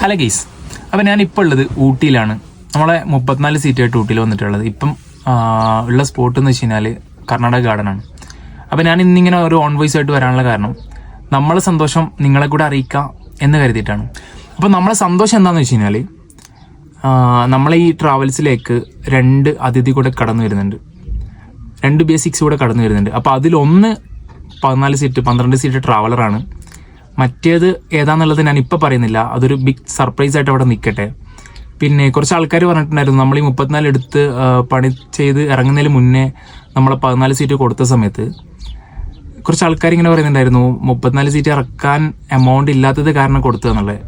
Hello guys, അപ്പം ഞാനിപ്പോൾ ഉള്ളത് ഊട്ടിയിലാണ്. നമ്മളെ 34 സീറ്റായിട്ട് ഊട്ടിയിൽ വന്നിട്ടുള്ളത്. ഇപ്പം ഉള്ള സ്പോട്ട് എന്ന് വെച്ച് കഴിഞ്ഞാൽ കർണാടക ഗാർഡനാണ്. അപ്പം ഞാൻ ഇന്നിങ്ങനെ ഒരു ഓൺ വോയിസ് ആയിട്ട് വരാനുള്ള കാരണം നമ്മളെ സന്തോഷം നിങ്ങളെ കൂടെ അറിയിക്കാം എന്ന് കരുതിയിട്ടാണ്. അപ്പം നമ്മളെ സന്തോഷം എന്താണെന്ന് വെച്ച് കഴിഞ്ഞാൽ നമ്മളെ ഈ ട്രാവൽസിലേക്ക് 2 അതിഥി കൂടെ കടന്നു വരുന്നുണ്ട്, 2 B6 കൂടെ കടന്നു വരുന്നുണ്ട്. അപ്പോൾ അതിലൊന്ന് 14 സീറ്റ് 12 സീറ്റ് ട്രാവലറാണ്. മറ്റേത് ഏതാന്നുള്ളത് ഞാൻ ഇപ്പം പറയുന്നില്ല, അതൊരു ബിഗ് സർപ്രൈസ് ആയിട്ട് അവിടെ നിൽക്കട്ടെ. പിന്നെ കുറച്ച് ആൾക്കാർ പറഞ്ഞിട്ടുണ്ടായിരുന്നു നമ്മൾ ഈ 34 എടുത്ത് പണി ചെയ്ത് ഇറങ്ങുന്നതിന് മുന്നേ നമ്മളെ 14 സീറ്റ് കൊടുത്ത സമയത്ത് കുറച്ച് ആൾക്കാർ ഇങ്ങനെ പറയുന്നുണ്ടായിരുന്നു 34 സീറ്റ് ഇറക്കാൻ എമൗണ്ട് ഇല്ലാത്തത് കാരണം കൊടുത്തു എന്നുള്ളത്.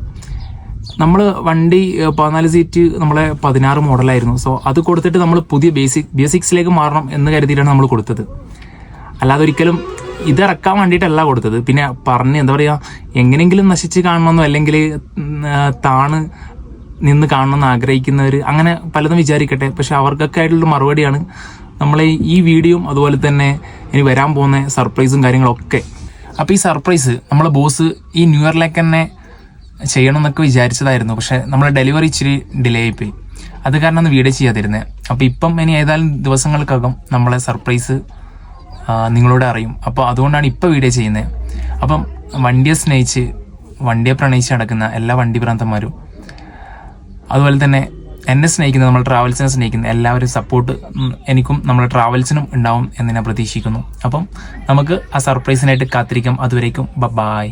നമ്മൾ വണ്ടി 14 സീറ്റ് നമ്മളെ 16 മോഡലായിരുന്നു. സോ അത് കൊടുത്തിട്ട് നമ്മൾ പുതിയ B6 മാറണം എന്ന് കരുതിയിട്ടാണ് നമ്മൾ കൊടുത്തത്. അല്ലാതെ ഒരിക്കലും ഇതിറക്കാൻ വേണ്ടിയിട്ടല്ല കൊടുത്തത്. പിന്നെ പറഞ്ഞ് എന്താ പറയുക, എങ്ങനെയെങ്കിലും നശിച്ച് കാണണമെന്നോ അല്ലെങ്കിൽ താണ് നിന്ന് കാണണമെന്ന് ആഗ്രഹിക്കുന്നവർ അങ്ങനെ പലതും വിചാരിക്കട്ടെ. പക്ഷെ അവർക്കൊക്കെ ആയിട്ടുള്ള മറുപടിയാണ് നമ്മളെ ഈ വീഡിയോയും അതുപോലെ തന്നെ ഇനി വരാൻ പോകുന്ന സർപ്രൈസും കാര്യങ്ങളൊക്കെ. അപ്പോൾ ഈ സർപ്രൈസ് നമ്മളെ ബോസ് ഈ ന്യൂ ഇയറിലേക്ക് തന്നെ ചെയ്യണം എന്നൊക്കെ വിചാരിച്ചതായിരുന്നു. പക്ഷെ നമ്മളെ ഡെലിവറി ഇച്ചിരി ഡിലേ ആയിപ്പോയി, അത് കാരണമാണ് വീഡിയോ ചെയ്യാതിരുന്നത്. അപ്പോൾ ഇപ്പം ഇനി ഏതായാലും ദിവസങ്ങൾക്കകം നമ്മളെ സർപ്രൈസ് നിങ്ങളോട് അറിയും. അപ്പോൾ അതുകൊണ്ടാണ് ഇപ്പോൾ വീഡിയോ ചെയ്യുന്നത്. അപ്പം വണ്ടിയെ സ്നേഹിച്ച് വണ്ടിയെ പ്രണയിച്ച് നടക്കുന്ന എല്ലാ വണ്ടി ഭ്രാന്തന്മാരും അതുപോലെ തന്നെ എന്നെ സ്നേഹിക്കുന്ന നമ്മുടെ ട്രാവൽസിനെ സ്നേഹിക്കുന്ന എല്ലാവരും സപ്പോർട്ട് എനിക്കും നമ്മുടെ ട്രാവൽസിനും ഉണ്ടാവും എന്ന് ഞാൻ പ്രതീക്ഷിക്കുന്നു. അപ്പം നമുക്ക് ആ സർപ്രൈസിനായിട്ട് കാത്തിരിക്കാം. അതുവരേക്കും ബൈ.